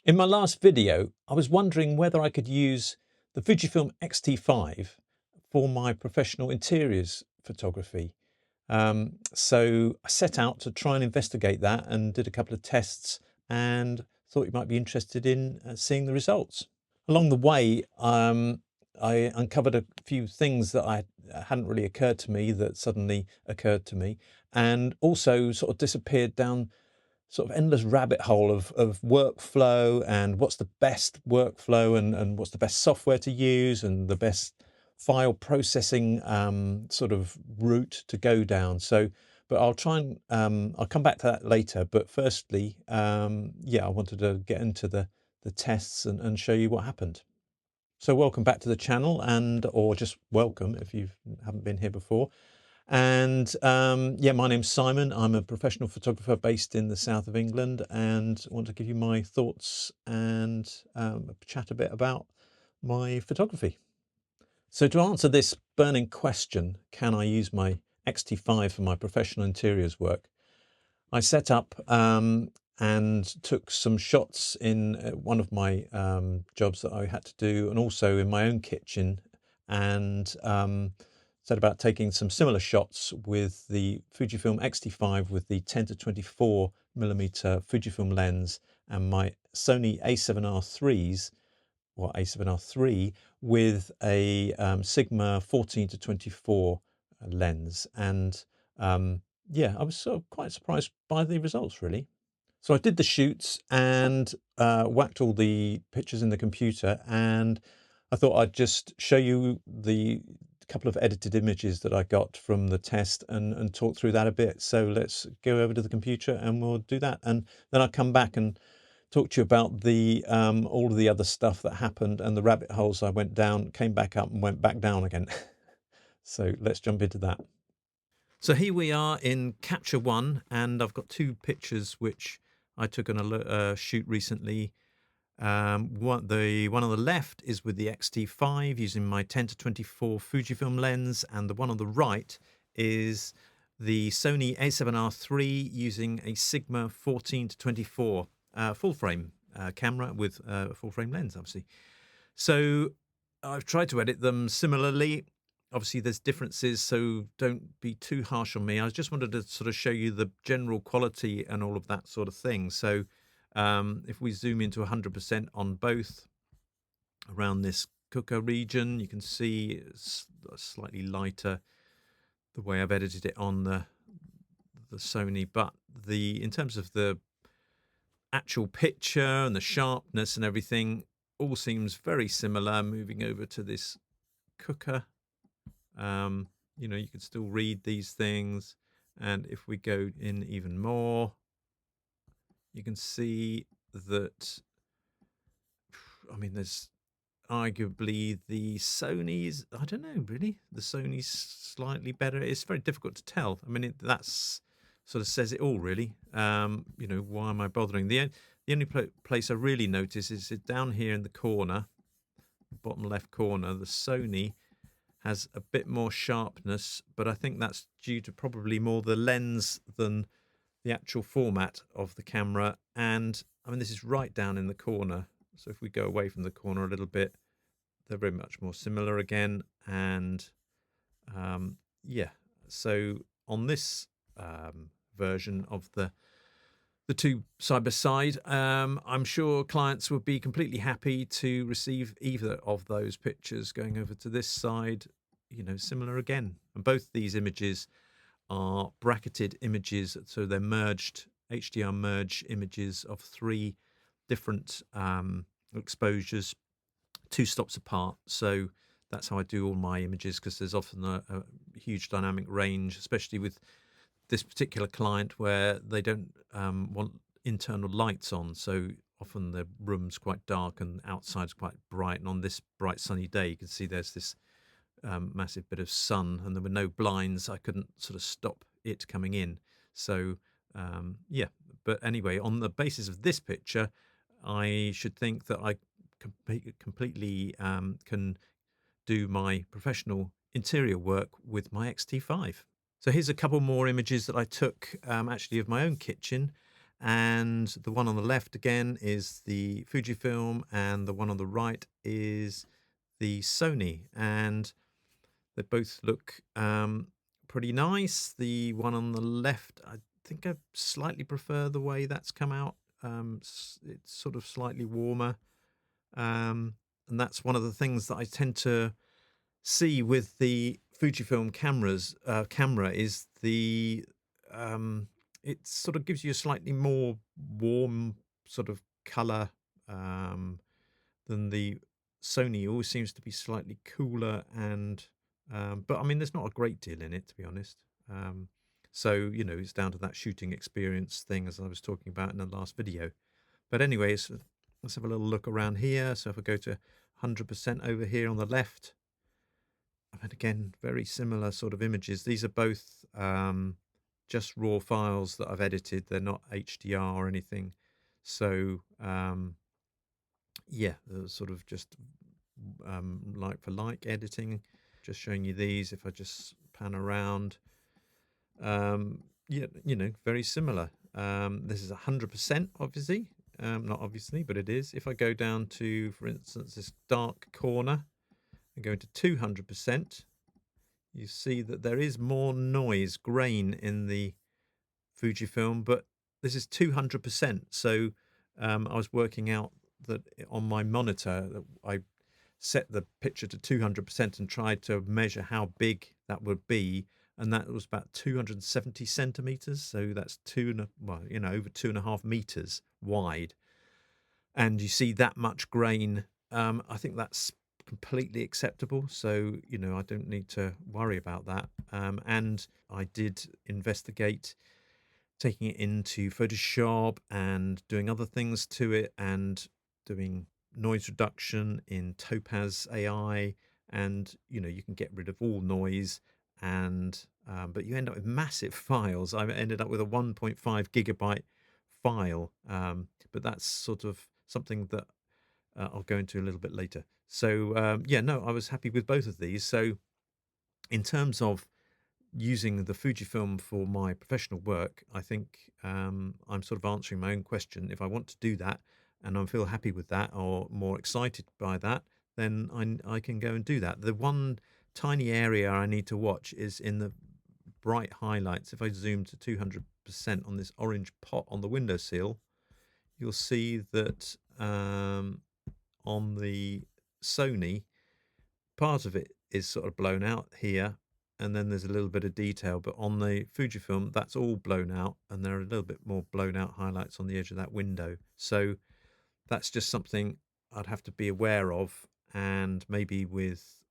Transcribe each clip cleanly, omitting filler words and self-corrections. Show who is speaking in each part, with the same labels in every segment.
Speaker 1: In my last video, I was wondering whether I could use the Fujifilm X-T5 for my professional interiors photography. So I set out to try and investigate that and did a couple of tests and thought you might be interested in seeing the results. Along the way, I uncovered a few things that I hadn't really occurred to me that suddenly occurred to me, and also sort of disappeared down sort of endless rabbit hole of workflow and what's the best workflow and what's the best software to use and the best file processing sort of route to go down. So, but I'll try and I'll come back to that later. But firstly, yeah, I wanted to get into the tests and show you what happened. So welcome back to the channel, and or just welcome if you haven't been here before. And yeah, my name's Simon. I'm a professional photographer based in the south of England, and I want to give you my thoughts and chat a bit about my photography. So to answer this burning question, can I use my X-T5 for my professional interiors work? I set up and took some shots in one of my jobs that I had to do, and also in my own kitchen, and set about taking some similar shots with the Fujifilm X-T5 with the 10 to 24 millimeter Fujifilm lens and my Sony A7R3s or A7R III with a Sigma 14 to 24 lens. And yeah, I was sort of quite surprised by the results, really. So I did the shoots and whacked all the pictures in the computer, and I thought I'd just show you the couple of edited images that I got from the test and talk through that a bit. So let's go over to the computer and we'll do that. And then I'll come back and talk to you about the all of the other stuff that happened and the rabbit holes I went down, came back up and went back down again. So let's jump into that. So here we are in Capture One, and I've got two pictures which I took on a shoot recently. The one on the left is with the X-T5 using my 10 to 24 Fujifilm lens, and the one on the right is the Sony A7R III using a Sigma 14 to 24 full frame camera with a full frame lens, obviously. So I've tried to edit them similarly. Obviously there's differences, so don't be too harsh on me. I just wanted to sort of show you the general quality and all of that sort of thing. So if we zoom into 100% on both around this cooker region, you can see it's slightly lighter the way I've edited it on the Sony, but in terms of the actual picture and the sharpness and everything all seems very similar. Moving over to this cooker, you know, you can still read these things, and if we go in even more, you can see that, I mean, there's arguably the Sony's, I don't know, really, the Sony's slightly better. It's very difficult to tell. I mean, that's sort of says it all, really. You know, why am I bothering? The only place I really notice is it down here in the corner, bottom left corner. The Sony has a bit more sharpness, but I think that's due to probably more the lens than the actual format of the camera. And I mean, this is right down in the corner. So if we go away from the corner a little bit, they're very much more similar again. And yeah, so on this version of the two side by side, I'm sure clients would be completely happy to receive either of those pictures. Going over to this side, you know, similar again. And both these images are bracketed images, so they're merged, HDR merge images of three different exposures, two stops apart. So that's how I do all my images, because there's often a huge dynamic range, especially with this particular client where they don't want internal lights on. So often the room's quite dark and outside's quite bright. And on this bright sunny day, you can see there's this massive bit of sun, and there were no blinds. I couldn't sort of stop it coming in. So yeah, but anyway, on the basis of this picture, I should think that I completely can do my professional interior work with my X-T5. So here's a couple more images that I took actually of my own kitchen, and the one on the left again is the Fujifilm, and the one on the right is the Sony, and they both look pretty nice. The one on the left, I think I slightly prefer the way that's come out. It's sort of slightly warmer, and that's one of the things that I tend to see with the Fujifilm camera is the it sort of gives you a slightly more warm sort of color than the Sony. Always seems to be slightly cooler, and but I mean there's not a great deal in it, to be honest. So you know, it's down to that shooting experience thing, as I was talking about in the last video. But anyways, let's have a little look around here. So if I go to 100% over here on the left, and again, very similar sort of images. These are both just raw files that I've edited. They're not HDR or anything. So yeah, sort of just like for like editing. Just showing you these. If I just pan around, yeah, you know, very similar. This is 100%, obviously. Not obviously, but it is. If I go down to, for instance, this dark corner and go into 200%, you see that there is more noise, grain in the Fujifilm, but this is 200%. So I was working out that on my monitor, that I set the picture to 200% and tried to measure how big that would be, and that was about 270 centimeters. So that's well, you know, over 2.5 meters wide, and you see that much grain. I think that's completely acceptable, so you know I don't need to worry about that. And I did investigate taking it into Photoshop and doing other things to it, and doing noise reduction in Topaz AI, and you know you can get rid of all noise, and but you end up with massive files. I ended up with a 1.5 gigabyte file, but that's sort of something that I'll go into a little bit later. So yeah, no, I was happy with both of these. So in terms of using the Fujifilm for my professional work, I think I'm sort of answering my own question. If I want to do that and I feel happy with that or more excited by that, then I can go and do that. The one tiny area I need to watch is in the bright highlights. If I zoom to 200% on this orange pot on the windowsill, you'll see that on the Sony, part of it is sort of blown out here, and then there's a little bit of detail, but on the Fujifilm that's all blown out, and there are a little bit more blown out highlights on the edge of that window. So that's just something I'd have to be aware of, and maybe with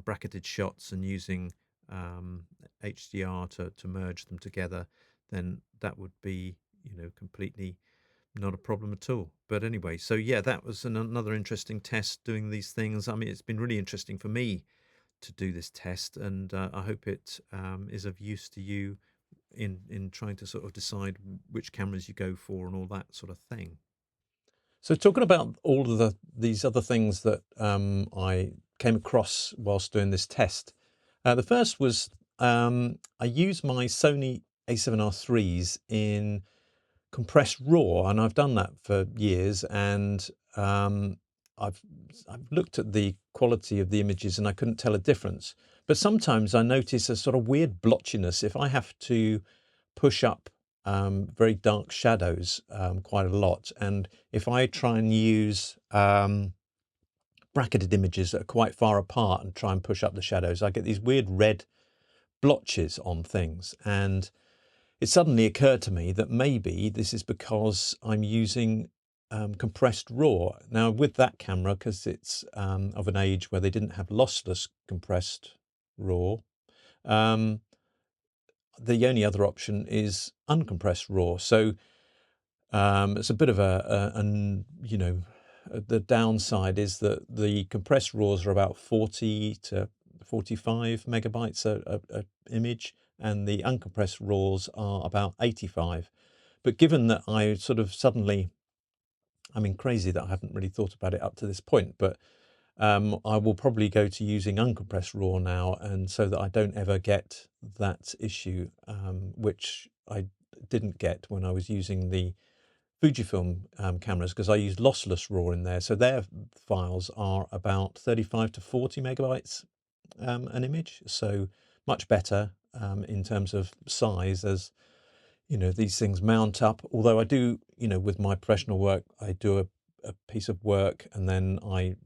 Speaker 1: bracketed shots and using HDR to merge them together, then that would be, you know, completely not a problem at all. But anyway, so yeah, that was another interesting test doing these things. I mean, it's been really interesting for me to do this test, and I hope it is of use to you in trying to sort of decide which cameras you go for and all that sort of thing. So talking about all of these other things that I came across whilst doing this test, the first was I used my Sony A7RIIIs in compressed RAW, and I've done that for years, and I've I've looked at the quality of the images and I couldn't tell a difference. But sometimes I notice a sort of weird blotchiness if I have to push up very dark shadows quite a lot, and if I try and use bracketed images that are quite far apart and try and push up the shadows, I get these weird red blotches on things. And it suddenly occurred to me that maybe this is because I'm using compressed RAW. Now with that camera, because it's of an age where they didn't have lossless compressed RAW, the only other option is uncompressed RAW. So it's a bit of you know, the downside is that the compressed RAWs are about 40 to 45 megabytes a image, and the uncompressed RAWs are about 85. But given that I sort of suddenly, I mean, crazy that I haven't really thought about it up to this point, but I will probably go to using uncompressed RAW now, and so that I don't ever get that issue, which I didn't get when I was using the Fujifilm cameras, because I use lossless RAW in there. So their files are about 35 to 40 megabytes an image. So much better in terms of size, as you know, these things mount up. Although I do, you know, with my professional work, I do a piece of work and then I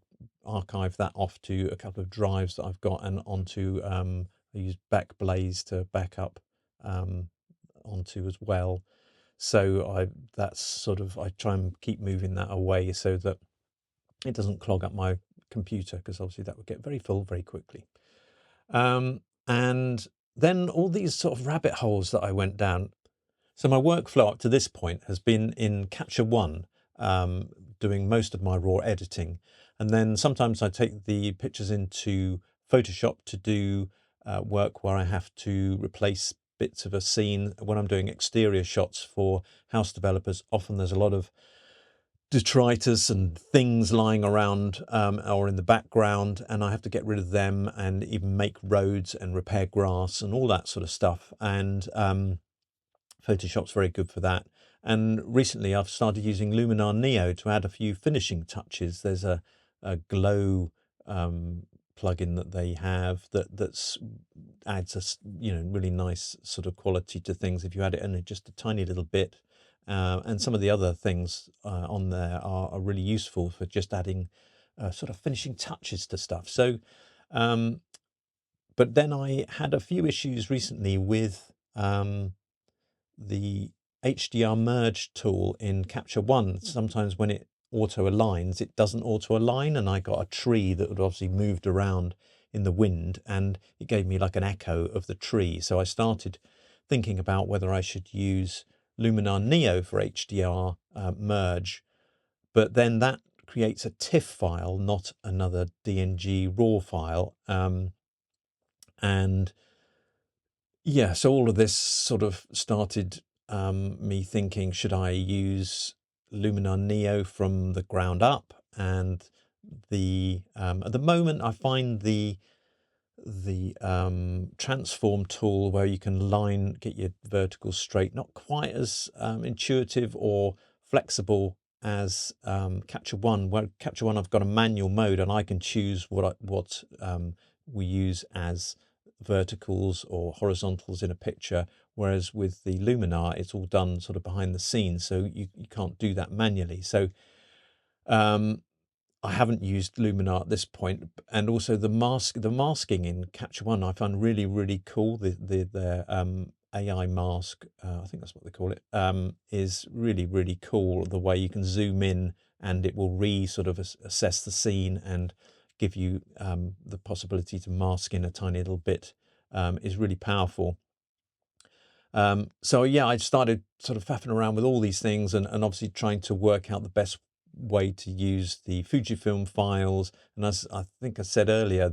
Speaker 1: archive that off to a couple of drives that I've got and onto, I use Backblaze to back up onto as well. So that's sort of, I try and keep moving that away so that it doesn't clog up my computer, because obviously that would get very full very quickly. And then all these sort of rabbit holes that I went down. So my workflow up to this point has been in Capture One, doing most of my raw editing. And then sometimes I take the pictures into Photoshop to do work where I have to replace bits of a scene. When I'm doing exterior shots for house developers, often there's a lot of detritus and things lying around or in the background, and I have to get rid of them and even make roads and repair grass and all that sort of stuff. And Photoshop's very good for that. And recently I've started using Luminar Neo to add a few finishing touches. There's a glow plugin that they have that adds a really nice sort of quality to things if you add it in just a tiny little bit. And some of the other things on there are really useful for just adding sort of finishing touches to stuff. So, but then I had a few issues recently with the HDR merge tool in Capture One. Sometimes when it auto aligns, it doesn't auto align, and I got a tree that had obviously moved around in the wind, and it gave me like an echo of the tree. So I started thinking about whether I should use Luminar Neo for HDR merge, but then that creates a TIFF file, not another DNG RAW file, and yeah, so all of this sort of started me thinking, should I use Luminar Neo from the ground up? And at the moment, I find the transform tool where you can get your verticals straight, not quite as intuitive or flexible as Capture One. Where Capture One, I've got a manual mode and I can choose what we use as verticals or horizontals in a picture, whereas with the Luminar it's all done sort of behind the scenes, so you can't do that manually. So I haven't used Luminar at this point, and also the masking in Capture One I find really cool. The AI mask, I think that's what they call it, is really cool. The way you can zoom in and it will sort of assess the scene and give you the possibility to mask in a tiny little bit is really powerful. So yeah, I started sort of faffing around with all these things and obviously trying to work out the best way to use the Fujifilm files. And as I think I said earlier,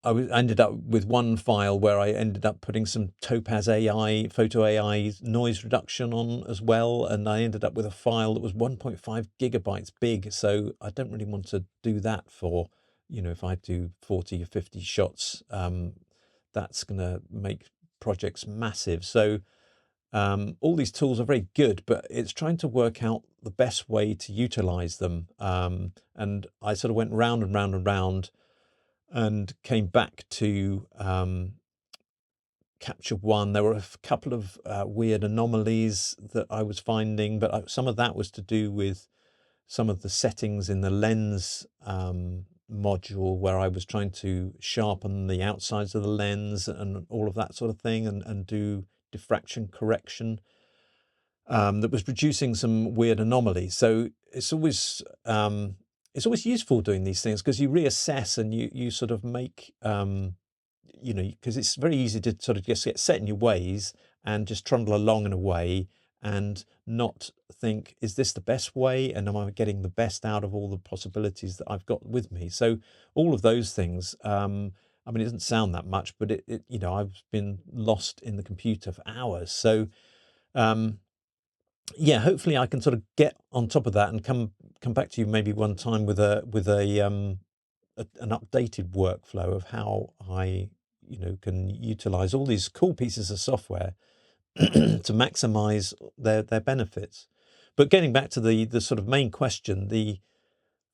Speaker 1: I ended up with one file where I ended up putting some Topaz AI, Photo AI noise reduction on as well. And I ended up with a file that was 1.5 gigabytes big. So I don't really want to do that for, if I do 40 or 50 shots, that's going to make projects massive. So all these tools are very good, but it's trying to work out the best way to utilize them. And I sort of went round and round and round and came back to Capture One. There were a couple of weird anomalies that I was finding, but some of that was to do with some of the settings in the lens module, where I was trying to sharpen the outsides of the lens and all of that sort of thing, and do diffraction correction, that was producing some weird anomalies. So it's always useful doing these things, because you reassess and you sort of make because it's very easy to sort of just get set in your ways and just trundle along in a way and not think, is this the best way, and am I getting the best out of all the possibilities that I've got with me? So all of those things, I mean, it doesn't sound that much, but I've been lost in the computer for hours. So yeah, hopefully I can sort of get on top of that and come back to you maybe one time with an updated workflow of how I can utilize all these cool pieces of software to maximize their benefits. But getting back to the sort of main question, the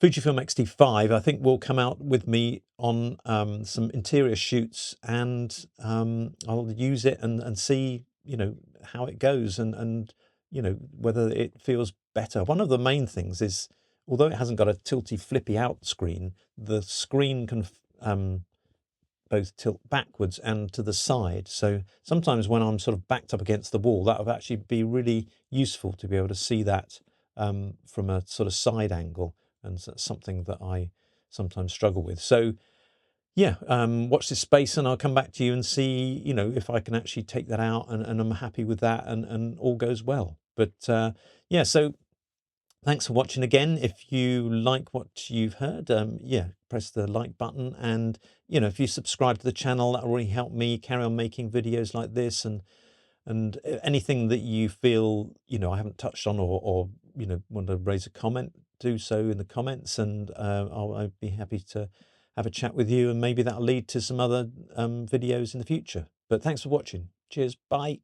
Speaker 1: Fujifilm X-T5 I think will come out with me on some interior shoots, and I'll use it and see, you know, how it goes, and you know, whether it feels better. One of the main things is, although it hasn't got a tilty flippy out screen, the screen can both tilt backwards and to the side. So sometimes when I'm sort of backed up against the wall, that would actually be really useful to be able to see that from a sort of side angle, and that's something that I sometimes struggle with. So yeah, watch this space, and I'll come back to you and see, you know, if I can actually take that out, and I'm happy with that, and all goes well. But yeah, so thanks for watching again. If you like what you've heard, yeah, press the like button, and you know, if you subscribe to the channel, that will really help me carry on making videos like this, and anything that you feel, you know, I haven't touched on, or you know, want to raise a comment, do so in the comments, and I'd be happy to have a chat with you, and maybe that'll lead to some other videos in the future. But thanks for watching. Cheers. Bye.